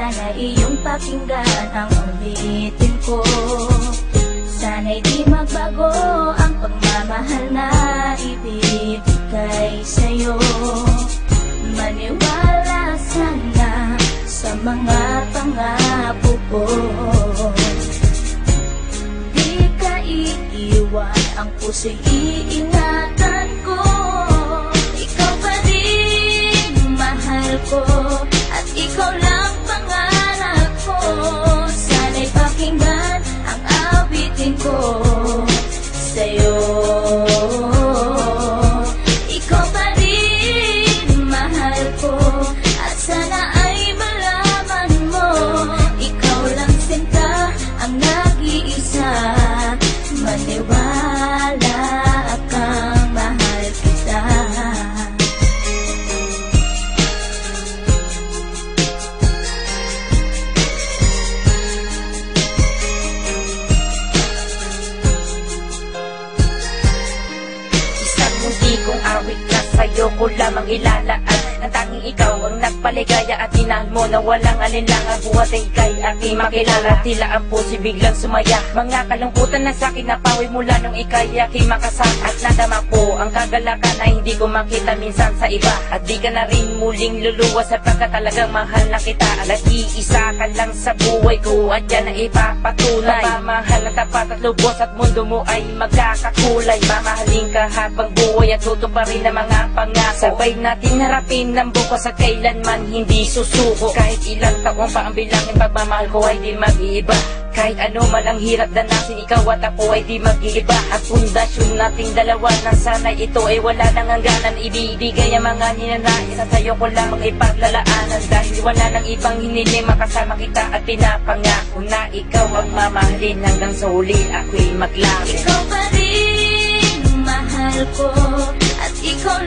Sana iyong pakinggan ang ulitin ko. Sana'y di magbago ang pagmamahal na ibibigay sa'yo. Maniwala sana sa mga pangako ko. Di ka iiwan, ang puso'y iingatan ko. Ikaw pa rin mahal ko, at ikaw lang pangarap ko. Sana'y pakinggan ang awitin ko sa'yo. Ikaw pa rin mahal ko, at sana ay malaman mo, ikaw lang sinta ang nag-iisa. Maniwala kang mahal kita. Isang mundi kong awit na sa'yo ko lamang ilalaan. Ang tanging ikaw ang nagpaligaya at inahan mo na walang alinlangan. Buhat ay ika'y aking makilala. Tila ang puso biglang sumaya. Mga kalungkutan na sa'kin napawi mula nung ika'y aking makasama. At nadama ko ang kagalakan na hindi ko makita minsan sa iba. At di ka na rin muling luluwas sapagkat talagang mahal na kita. Nag-iisa ka lang sa buhay ko at yan ang ipapatunay. Mamahal na tapat at lubos at mundo mo ay magkakakulay. Mamahalin ka habang buhay at tutuparin ang mga pangako. Sabay natin harapin ng bukas at kailanman hindi susuko. Kahit ilang taong pa ang bilangin, pagmamahal ko ay di mag-iiba. Kahit ano man ang hirap danasin, ikaw at ako ay di mag-iiba. At pundasyon nating dalawa na sana ito ay wala nang hangganan. Ibibigay ang mga ninanais at sa'yo ko lang ipaglalaanan. Dahil wala nang ibang hiniling, makasama kita at pinapangako na ikaw ang mamahalin hanggang sa huli ako'y maglaki. Ikaw pa rin mahal ko, at ikaw